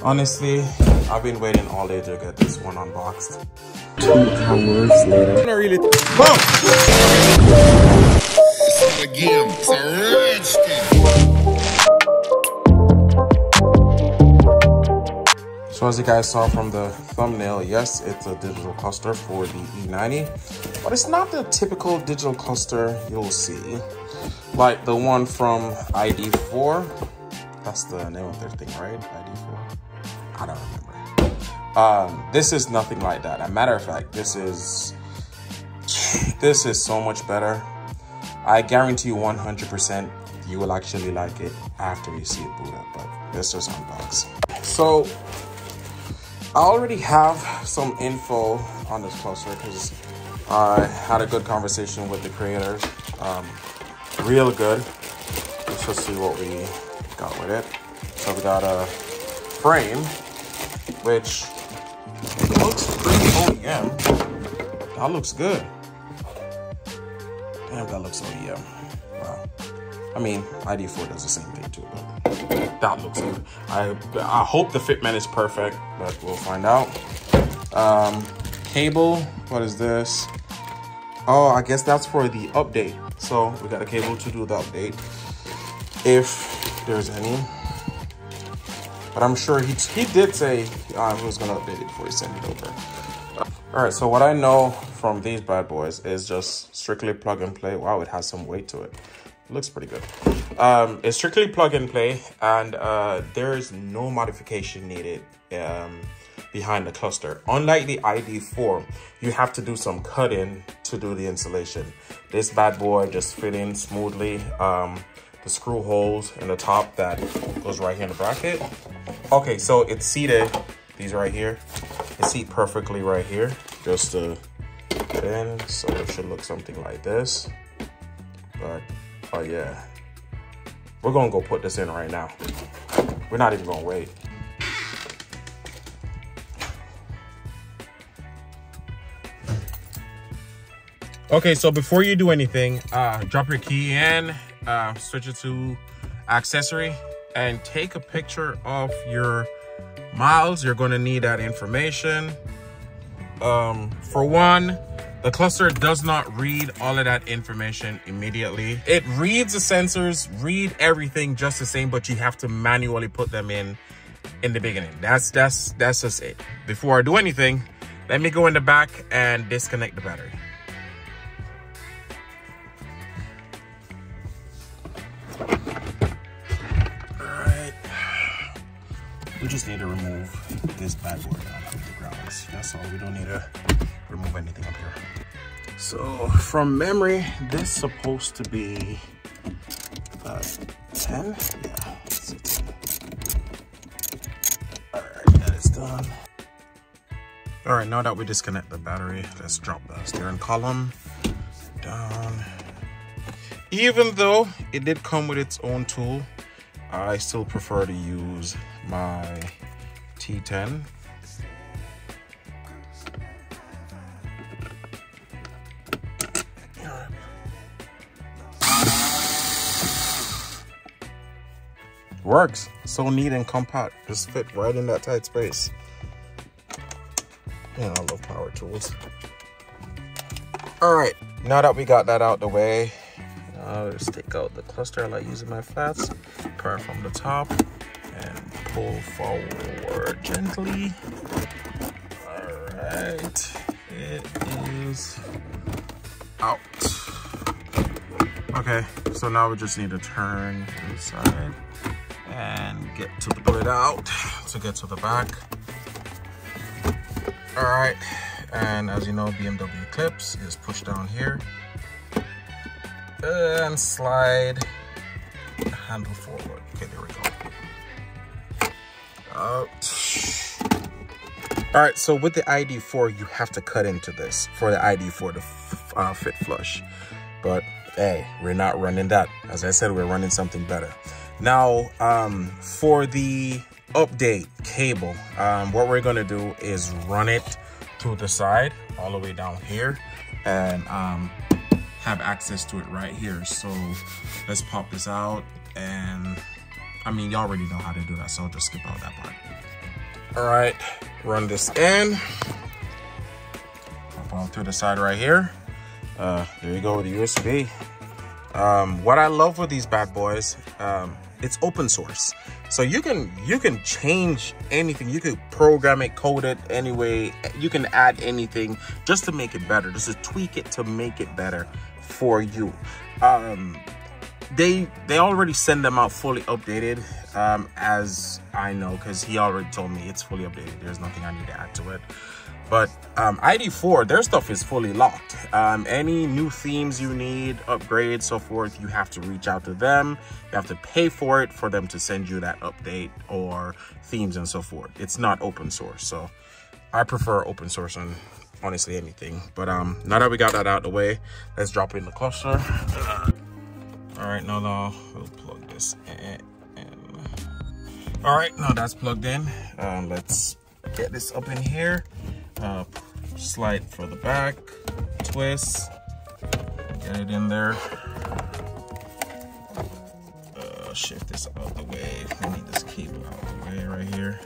Honestly, I've been waiting all day to get this one unboxed. 2 hours later. Not really. So as you guys saw from the thumbnail, yes, it's a digital cluster for the E90, but it's not the typical digital cluster you'll see, like the one from ID4. That's the name of their thing, right? ID4. I don't remember. This is nothing like that. As a matter of fact, this is so much better. I guarantee you 100% you will actually like it after you see it boot up, but let's just unbox. So I already have some info on this cluster because I had a good conversation with the creators. Real good. Let's just see what we got with it. So we got a frame, which looks pretty OEM. That looks good. Damn, that looks OEM. Wow. I mean, ID4 does the same thing too, but that looks good. I hope the fitment is perfect, but we'll find out. Cable, what is this? Oh, I guess that's for the update. So we got a cable to do the update, if there's any. But I'm sure he did say he was gonna update it before he sent it over. All right, so what I know from these bad boys is just strictly plug and play. Wow, it has some weight to it. It looks pretty good. It's strictly plug and play, and there is no modification needed behind the cluster. Unlike the ID4, you have to do some cutting to do the installation. This bad boy just fit in smoothly. The screw holes in the top that goes right here in the bracket. Okay, so it's seated, these right here. It seat perfectly right here, just to fit in. So it should look something like this. But, oh yeah. We're gonna go put this in right now. We're not even gonna wait. Okay, so before you do anything, drop your key in, switch it to accessory, and take a picture of your miles. You're going to need that information. For one, the cluster does not read all of that information immediately. It reads the sensors, read everything just the same, but you have to manually put them in the beginning. That's just it. Before I do anything, let me go in the back and disconnect the battery. We just need to remove this bad boy down from the grounds. That's all. We don't need to remove anything up here. So from memory, this is supposed to be 10. Yeah, it's a 10. All right, that is done. All right, now that we disconnect the battery, let's drop the steering column down. Even though it did come with its own tool, I still prefer to use my T10. Works. So neat and compact. Just fit right in that tight space. Yeah, I love power tools. All right, now that we got that out the way, let's take out the cluster. I like using my flats. Pull from the top and pull forward gently. All right, it is out. Okay, so now we just need to turn inside and get to pull it out to get to the back. All right, and as you know, BMW clips is pushed down here and slide the handle forward. Okay, there we go. Out. All right, so with the ID4, you have to cut into this for the ID4 to fit flush. But hey, we're not running that. As I said, we're running something better. Now, for the update cable, what we're gonna do is run it to the side all the way down here and have access to it right here. So let's pop this out, and I mean, you already know how to do that, so I'll just skip out that part. All right, run this in. Pop on through the side right here. There you go with the USB. What I love with these bad boys, it's open source. So you can change anything. You could program it, code it anyway. You can add anything just to make it better, just to tweak it to make it better for you. They already send them out fully updated, as I know, because he already told me it's fully updated. There's nothing I need to add to it. But ID4, their stuff is fully locked. Any new themes you need, upgrades, so forth, you have to reach out to them. You have to pay for it for them to send you that update or themes and so forth. It's not open source, so I prefer open source on honestly anything. But now that we got that out of the way, let's drop in the cluster. All right, now we'll plug this in. All right, now that's plugged in. Let's get this up in here. Slide for the back, twist, get it in there. Shift this out of the way. We need this cable out of the way right here.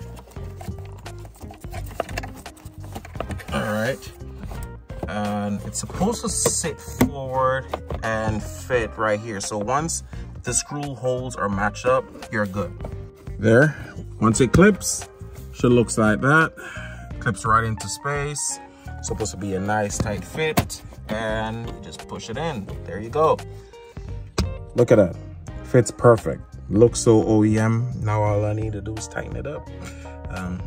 All right, and it's supposed to sit forward and fit right here. So once the screw holes are matched up, you're good. There, once it clips, should looks like that. Clips right into space. Supposed to be a nice tight fit, and you just push it in. There you go. Look at that. Fits perfect. Looks so OEM. Now all I need to do is tighten it up.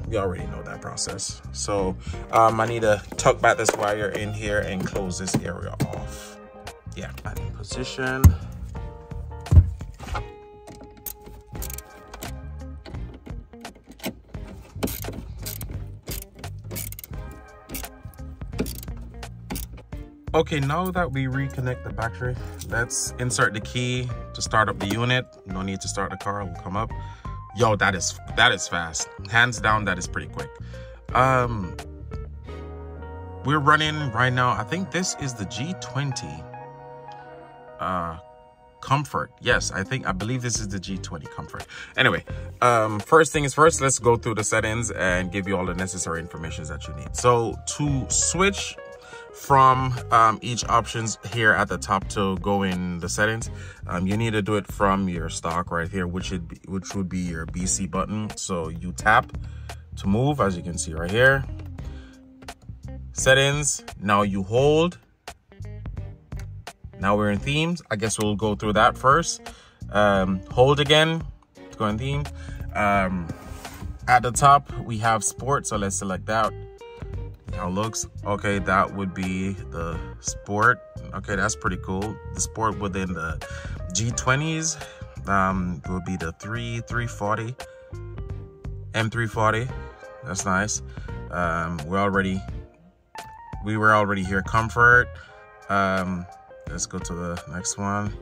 You already know that process. So I need to tuck back this wire in here and close this area off. Yeah, I'm in position. Okay, now that we reconnect the battery, let's insert the key to start up the unit. No need to start the car, it will come up. Yo, that is fast. Hands down, that is pretty quick. We're running right now, I think this is the G20 Comfort. Yes, I believe this is the G20 Comfort. Anyway, first thing is first, let's go through the settings and give you all the necessary information that you need. So to switch from each options here at the top to go in the settings, you need to do it from your stock right here, which would be your BC button. So you tap to move, as you can see right here. Settings, now you hold. Now we're in themes. I guess we'll go through that first. Hold again to go in themes. At the top we have sport, so let's select that. How it looks. Okay, that would be the sport. Okay, that's pretty cool. The sport within the G20s will be the 340 M340. That's nice. We were already here. Comfort. Let's go to the next one.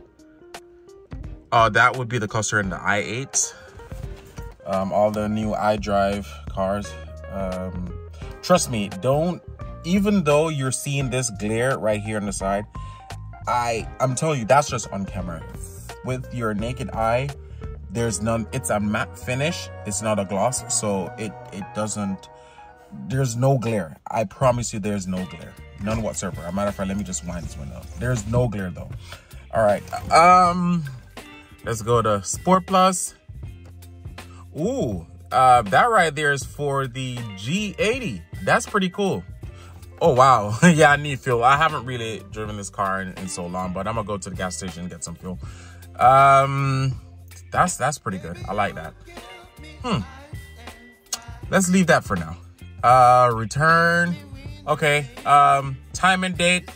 Oh, that would be the cluster in the i8. All the new iDrive cars. Trust me, even though you're seeing this glare right here on the side, I'm telling you, that's just on camera. With your naked eye, there's none. It's a matte finish. It's not a gloss, so it doesn't, there's no glare. I promise you there's no glare. None whatsoever. As a matter of fact, let me just wind this one up. There's no glare though. All right, let's go to Sport Plus. Ooh. That right there is for the G80. That's pretty cool. Oh, wow. Yeah, I need fuel. I haven't really driven this car in so long, but I'm gonna go to the gas station and get some fuel. That's pretty good. I like that. Let's leave that for now. Return. Okay. Time and date.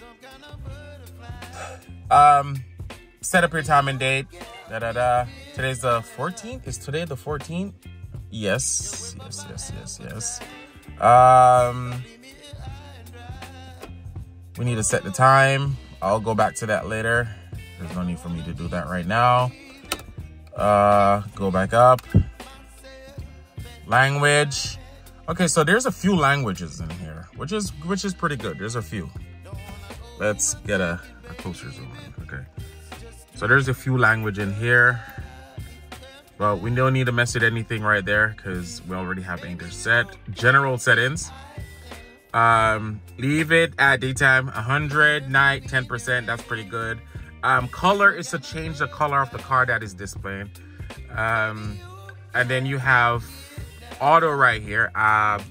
Set up your time and date. Today's the 14th. Is today the 14th? Yes. We need to set the time. I'll go back to that later. There's no need for me to do that right now. Go back up. Language. Okay, so there's a few languages in here, which is pretty good. There's a few. Let's get a closer zoom in. Okay. So there's a few language in here. But we don't need to mess with anything right there because we already have English set. General settings. Leave it at daytime 100, night 10%. That's pretty good. Color is to change the color of the card that is displaying. And then you have auto right here. I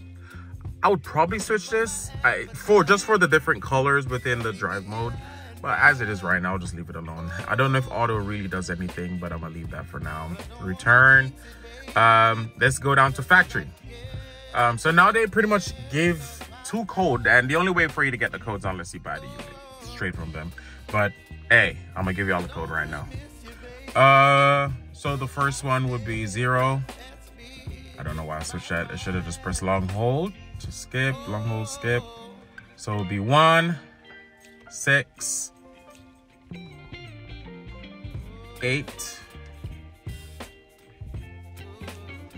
would probably switch this for the different colors within the drive mode. But as it is right now, I'll just leave it alone. I don't know if auto really does anything, but I'm gonna leave that for now. Return. Let's go down to factory. So now they pretty much give 2 codes, and the only way for you to get the codes unless you buy the unit straight from them. But hey, I'm gonna give you all the code right now. So the first one would be 0. I don't know why I switched that. I should have just pressed long hold to skip, long hold, skip. So it would be 1, 6, 8.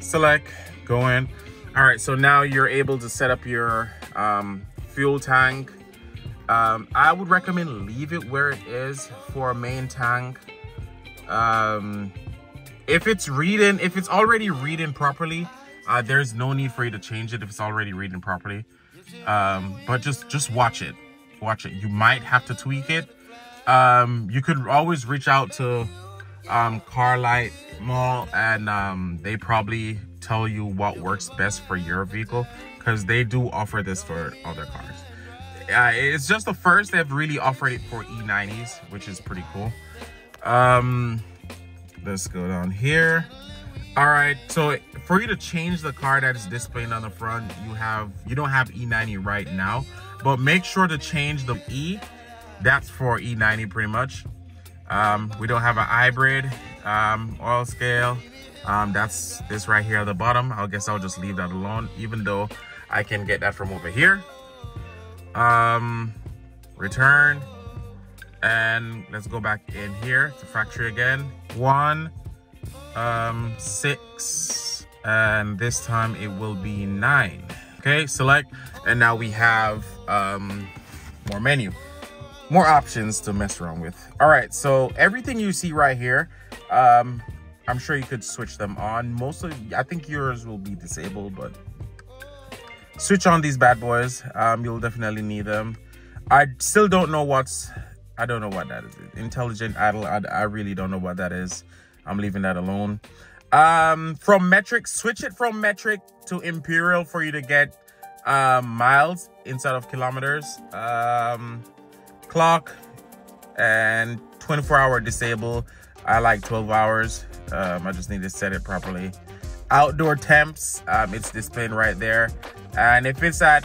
Select, go in. All right, so now you're able to set up your fuel tank. I would recommend leave it where it is for a main tank. If it's already reading properly, there's no need for you to change it if it's already reading properly. But just watch it. You might have to tweak it. You could always reach out to Carlight Mall, and they probably tell you what works best for your vehicle, because they do offer this for other cars. It's just the first they've really offered it for E90s, which is pretty cool. Let's go down here. All right, so for you to change the car that is displaying on the front, you don't have E90 right now, but make sure to change the E. That's for E90 pretty much. We don't have a hybrid, oil scale. That's this right here at the bottom. I guess I'll just leave that alone, even though I can get that from over here. Return, and let's go back in here to factory again. 1, 6, and this time it will be 9. Okay, select, and now we have more menu, more options to mess around with. All right, so everything you see right here, I'm sure you could switch them on. I think yours will be disabled, but switch on these bad boys. You'll definitely need them. I still don't know I don't know what that is. Intelligent idle, I really don't know what that is. I'm leaving that alone. From metric, switch it from metric to imperial for you to get miles instead of kilometers. Clock and 24-hour disable. I like 12 hours. I just need to set it properly. Outdoor temps, it's displaying right there. And if it's at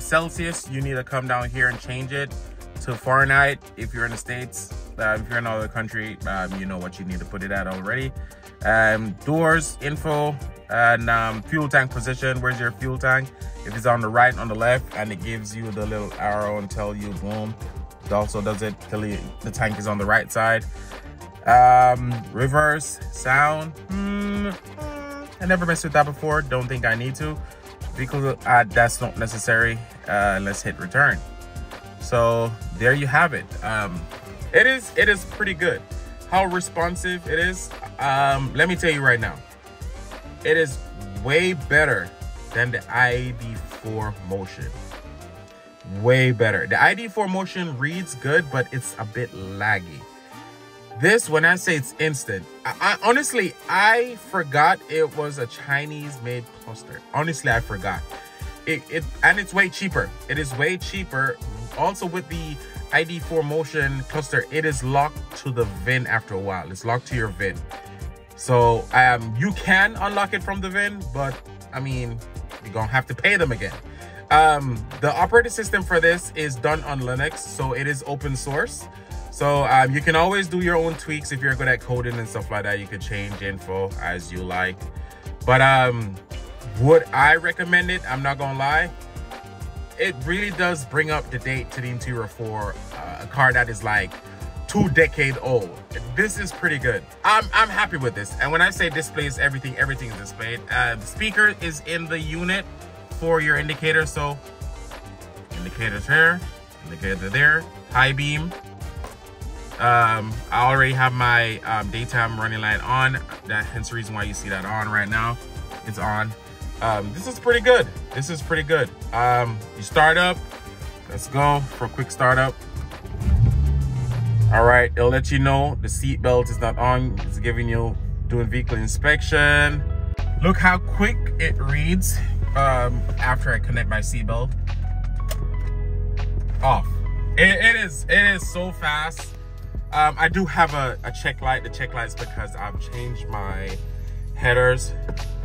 Celsius, you need to come down here and change it to Fahrenheit. If you're in the States, if you're in another country, you know what you need to put it at already. Doors, info, and fuel tank position. Where's your fuel tank? If it's on the right, on the left, and it gives you the little arrow and tell you, boom. It also does it till the tank is on the right side. Reverse, sound. I never messed with that before. Don't think I need to, because that's not necessary. Let's hit return. So there you have it. It is pretty good. How responsive it is. Let me tell you right now, it is way better than the ID4 Motion. Way better. The ID4 Motion reads good, but it's a bit laggy. This, when I say it's instant, I honestly, I forgot it was a Chinese-made cluster. Honestly, I forgot. And it's way cheaper. It is way cheaper. Also, with the ID4 Motion cluster, it is locked to the VIN after a while. It's locked to your VIN. So you can unlock it from the VIN, but I mean, you're gonna have to pay them again. The operating system for this is done on Linux, so it is open source. So you can always do your own tweaks. If you're good at coding and stuff like that, you could change info as you like. But would I recommend it? I'm not gonna lie. It really does bring up the date to the interior for a car that is like 2 decades old. This is pretty good. I'm happy with this. And when I say displays everything is displayed. The speaker is in the unit for your indicator. So indicators here, indicator there, high beam, I already have my daytime running light on. Hence the reason why you see that on right now. It's on. This is pretty good. This is pretty good. You start up. Let's go for a quick startup. All right, it'll let you know the seat belt is not on. It's giving you doing vehicle inspection. Look how quick it reads after I connect my seat belt. Off. It is so fast. I do have a check light. The check light is because I've changed my headers.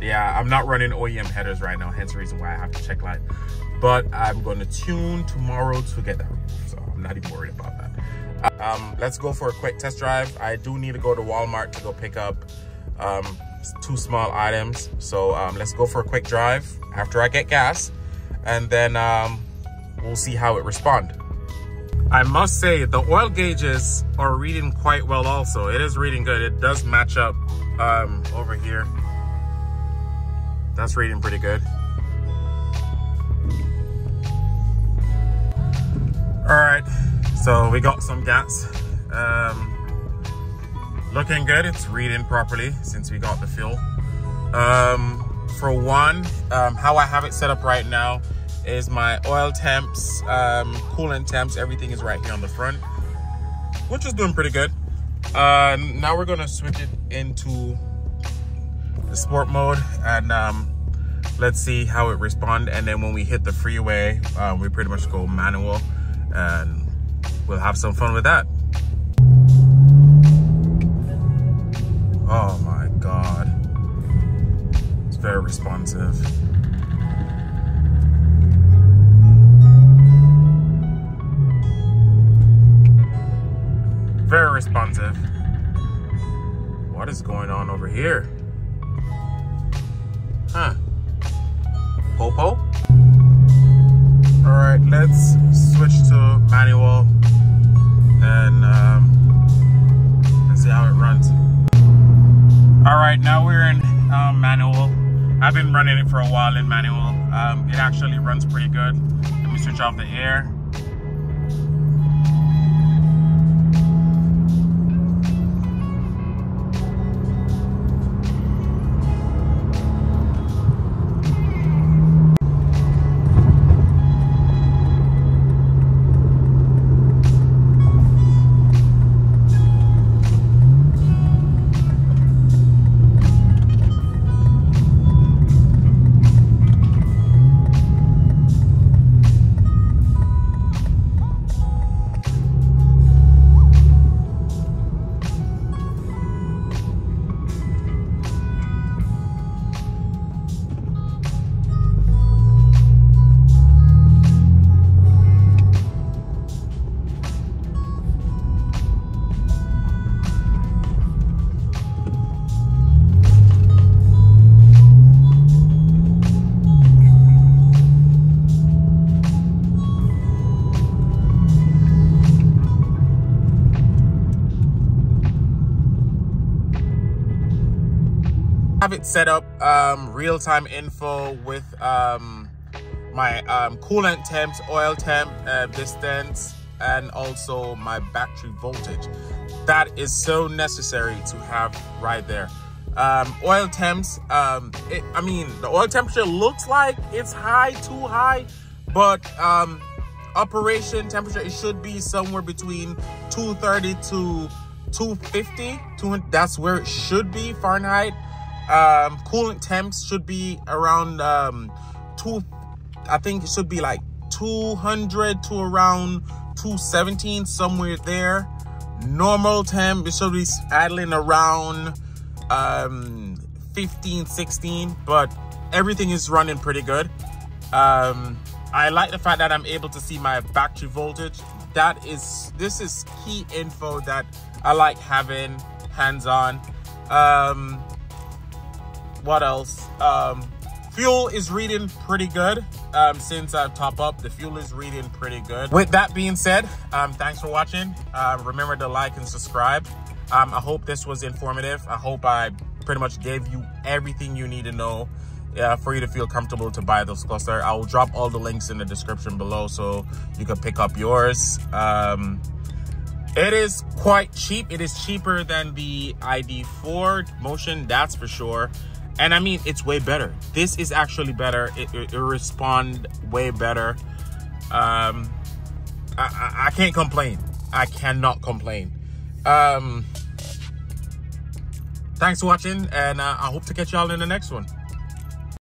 Yeah, I'm not running OEM headers right now, hence the reason why I have the check light. But I'm going to tune tomorrow to get that removed, so I'm not even worried about that. Let's go for a quick test drive. I do need to go to Walmart to go pick up 2 small items. So let's go for a quick drive after I get gas, and then we'll see how it responds. I must say the oil gauges are reading quite well also. It is reading good. It does match up over here. That's reading pretty good. All right, so we got some gas. Looking good. It's reading properly since we got the fuel. For one, how I have it set up right now is my oil temps, coolant temps, everything is right here on the front, which is doing pretty good. Now we're gonna switch it into the sport mode, and let's see how it responds. And then when we hit the freeway, we pretty much go manual, and we'll have some fun with that. Oh my God, it's very responsive. Very responsive. What is going on over here? Huh? Popo? All right, let's switch to manual and let's see how it runs. All right, now we're in manual. I've been running it for a while in manual. It actually runs pretty good. Let me switch off the air. Have it set up real-time info with my coolant temps, oil temp, distance, and also my battery voltage. That is so necessary to have right there. Oil temps, I mean, the oil temperature looks like it's high, too high, but operation temperature, it should be somewhere between 230 to 250. That's where it should be, Fahrenheit. Coolant temps should be around I think it should be like 200 to around 217, somewhere there. Normal temp, it should be idling around 15, 16, but everything is running pretty good. I like the fact that I'm able to see my battery voltage. This is key info that I like having hands-on. What else? Fuel is reading pretty good. Since I've topped up, the fuel is reading pretty good. With that being said, thanks for watching. Remember to like and subscribe. I hope this was informative. I hope I pretty much gave you everything you need to know for you to feel comfortable to buy this cluster. I will drop all the links in the description below so you can pick up yours. It is quite cheap. It is cheaper than the ID4 Motion, that's for sure. And I mean, it's way better. This is actually better. It responds way better. I can't complain. I cannot complain. Thanks for watching, and I hope to catch y'all in the next one.